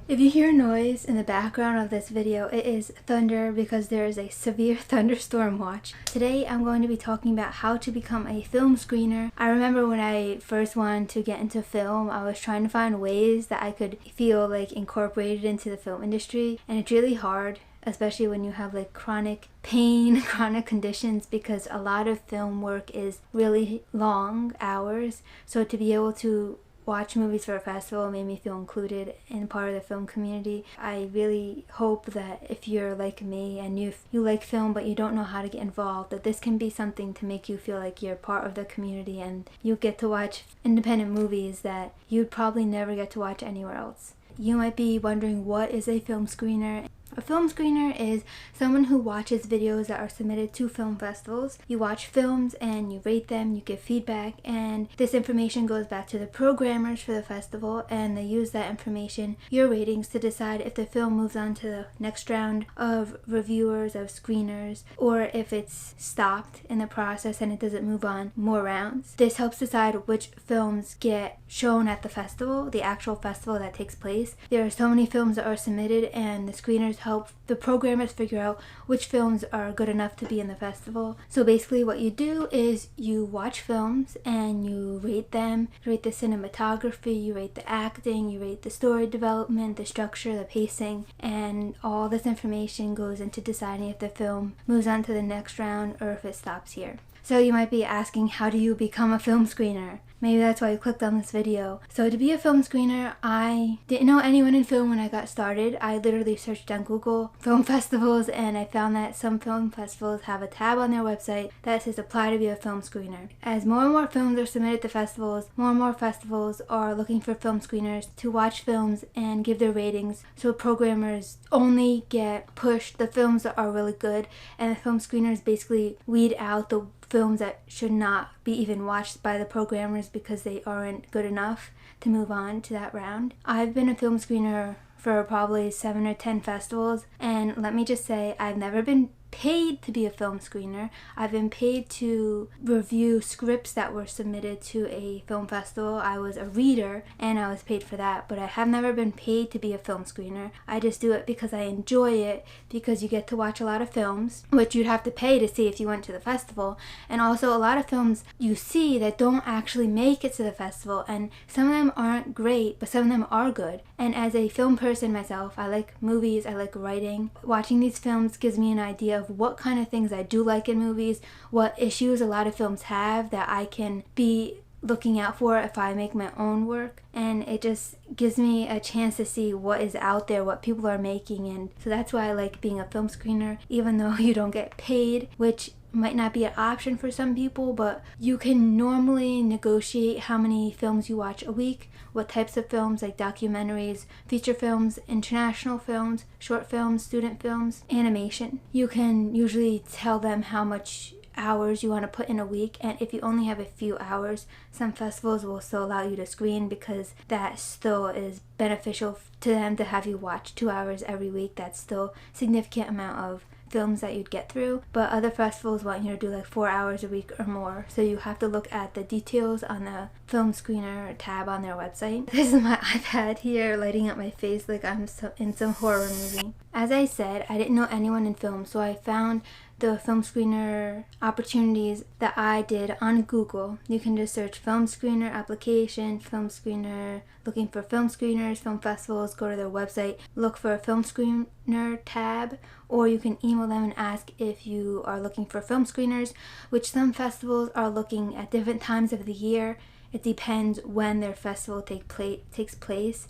If you hear noise in the background of this video, it is thunder because there is a severe thunderstorm watch. Today I'm going to be talking about how to become a film screener. I remember when I first wanted to get into film, I was trying to find ways that I could feel like incorporated into the film industry, and it's really hard, especially when you have like chronic pain, chronic conditions, because a lot of film work is really long hours. So to be able to watch movies for a festival made me feel included in part of the film community. I really hope that if you're like me and you like film but you don't know how to get involved, that this can be something to make you feel like you're part of the community and you get to watch independent movies that you'd probably never get to watch anywhere else. You might be wondering, what is a film screener? A film screener is someone who watches videos that are submitted to film festivals. You watch films and you rate them, you give feedback, and this information goes back to the programmers for the festival, and they use that information, your ratings, to decide if the film moves on to the next round of reviewers, of screeners, or if it's stopped in the process and it doesn't move on more rounds. This helps decide which films get shown at the festival, the actual festival that takes place. There are so many films that are submitted, and the screeners help the programmers figure out which films are good enough to be in the festival. So basically what you do is you watch films and you rate them. You rate the cinematography, you rate the acting, you rate the story development, the structure, the pacing, and all this information goes into deciding if the film moves on to the next round or if it stops here. So you might be asking, how do you become a film screener? Maybe that's why you clicked on this video. So to be a film screener, I didn't know anyone in film when I got started. I literally searched on Google film festivals, and I found that some film festivals have a tab on their website that says apply to be a film screener. As more and more films are submitted to festivals, more and more festivals are looking for film screeners to watch films and give their ratings, so programmers only get pushed the films that are really good, and the film screeners basically weed out the films that should not be even watched by the programmers because they aren't good enough to move on to that round. I've been a film screener for probably 7 or 10 festivals, and let me just say, I've never been paid to be a film screener. I've been paid to review scripts that were submitted to a film festival. I was a reader and I was paid for that, but I have never been paid to be a film screener. I just do it because I enjoy it, because you get to watch a lot of films, which you'd have to pay to see if you went to the festival, and also a lot of films you see that don't actually make it to the festival, and some of them aren't great, but some of them are good. And as a film person myself, I like movies, I like writing. Watching these films gives me an idea of what kind of things I do like in movies, what issues a lot of films have that I can be looking out for if I make my own work, and it just gives me a chance to see what is out there, what people are making. And so that's why I like being a film screener, even though you don't get paid, which might not be an option for some people, but you can normally negotiate how many films you watch a week, what types of films, like documentaries, feature films, international films, short films, student films, animation. You can usually tell them how much hours you want to put in a week, and if you only have a few hours, some festivals will still allow you to screen because that still is beneficial to them to have you watch 2 hours every week. That's still a significant amount of films that you'd get through, but other festivals want you to do like 4 hours a week or more, so you have to look at the details on the film screener tab on their website. This is my iPad here lighting up my face like I'm in some horror movie. As I said, I didn't know anyone in film, so I found the film screener opportunities that I did on Google. You can just search film screener application, film screener, looking for film screeners, film festivals, go to their website, look for a film screener tab, or you can email them and ask if you are looking for film screeners, which some festivals are looking at different times of the year. It depends when their festival takes place.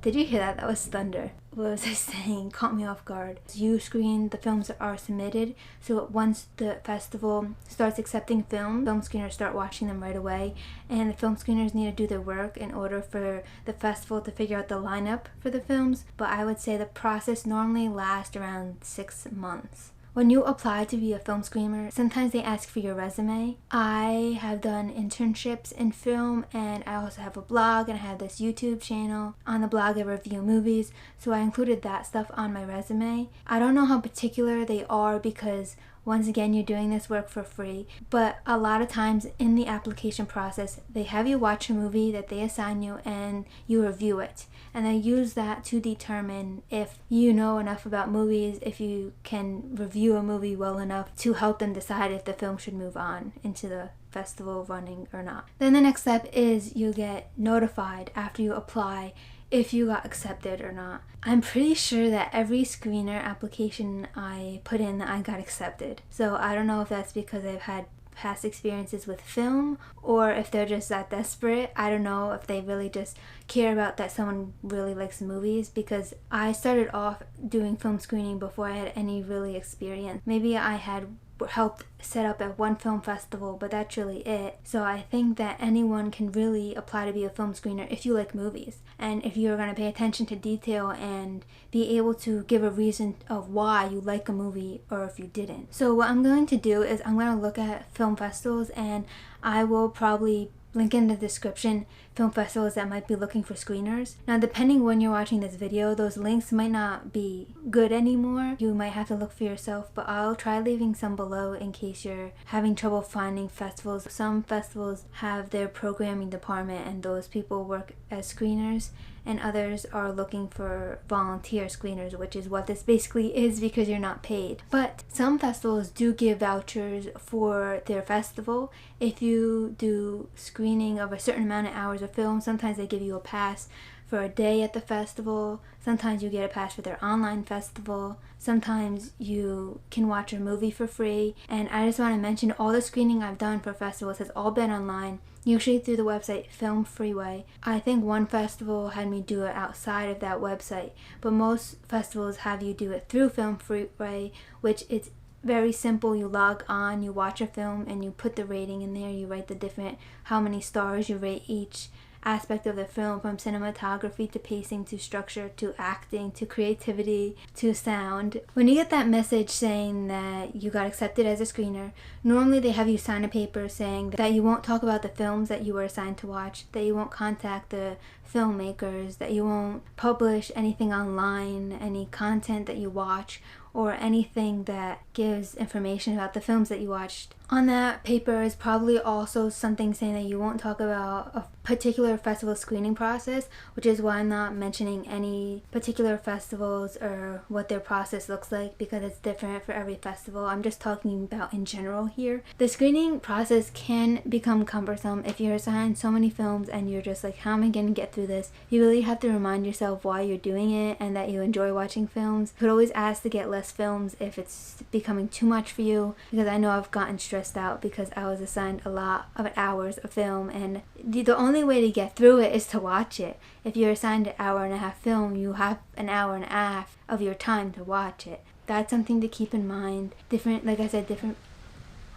Did you hear that? That was thunder. What was I saying? Caught me off guard. You screen the films that are submitted, so once the festival starts accepting film screeners start watching them right away, and the film screeners need to do their work in order for the festival to figure out the lineup for the films. But I would say the process normally lasts around 6 months. When you apply to be a film screener, sometimes they ask for your resume. I have done internships in film, and I also have a blog, and I have this YouTube channel. On the blog I review movies, so I included that stuff on my resume. I don't know how particular they are because Once again, you're doing this work for free, but a lot of times in the application process, they have you watch a movie that they assign you and you review it. And they use that to determine if you know enough about movies, if you can review a movie well enough to help them decide if the film should move on into the festival running or not. Then the next step is you get notified after you apply if you got accepted or not. I'm pretty sure that every screener application I put in, I got accepted. So I don't know if that's because I've had past experiences with film or if they're just that desperate. I don't know if they really just care about that someone really likes movies, because I started off doing film screening before I had any really experience. Maybe I had helped set up at one film festival, but that's really it. So I think that anyone can really apply to be a film screener if you like movies, and if you're going to pay attention to detail and be able to give a reason of why you like a movie or if you didn't. So what I'm going to do is I'm going to look at film festivals, and I will probably link in the description film festivals that might be looking for screeners. Now, depending when you're watching this video, those links might not be good anymore. You might have to look for yourself, but I'll try leaving some below in case you're having trouble finding festivals. Some festivals have their programming department and those people work as screeners, and others are looking for volunteer screeners, which is what this basically is because you're not paid. But some festivals do give vouchers for their festival. If you do screening of a certain amount of hours of film, sometimes they give you a pass for a day at the festival. Sometimes you get a pass for their online festival. Sometimes you can watch a movie for free. And I just want to mention, all the screening I've done for festivals has all been online, usually through the website Film Freeway. I think one festival had me do it outside of that website, but most festivals have you do it through Film Freeway, which it's very simple. You log on, you watch a film, and you put the rating in there. You write the different, how many stars you rate each aspect of the film, from cinematography to pacing to structure to acting to creativity to sound. When you get that message saying that you got accepted as a screener, normally they have you sign a paper saying that you won't talk about the films that you were assigned to watch, that you won't contact the filmmakers, that you won't publish anything online, any content that you watch, or anything that gives information about the films that you watched. On that paper is probably also something saying that you won't talk about a particular festival screening process, which is why I'm not mentioning any particular festivals or what their process looks like, because it's different for every festival. I'm just talking about in general here. The screening process can become cumbersome if you're assigned so many films and you're just like, how am I going to get through this? You really have to remind yourself why you're doing it and that you enjoy watching films. You could always ask to get less films if it's becoming too much for you, because I know I've gotten stressed out because I was assigned a lot of hours of film, and the only way to get through it is to watch it. If you're assigned an hour and a half film, you have an hour and a half of your time to watch it. That's something to keep in mind. Different, like I said, different.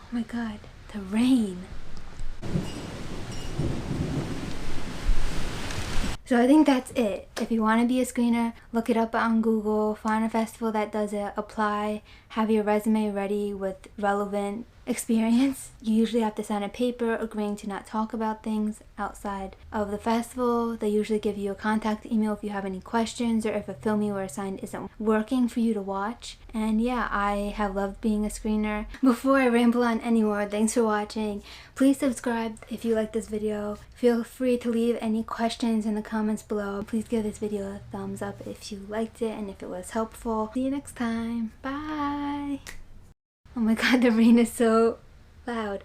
Oh my god, the rain. So I think that's it. If you want to be a screener, look it up on Google, find a festival that does it, apply, have your resume ready with relevant experience. You usually have to sign a paper agreeing to not talk about things outside of the festival. They usually give you a contact email if you have any questions or if a film you were assigned isn't working for you to watch. And yeah, I have loved being a screener. Before I ramble on anymore, thanks for watching. Please subscribe if you like this video. Feel free to leave any questions in the comments below. Please give this video a thumbs up if you liked it and if it was helpful. See you next time. Bye! Oh my god, the rain is so loud.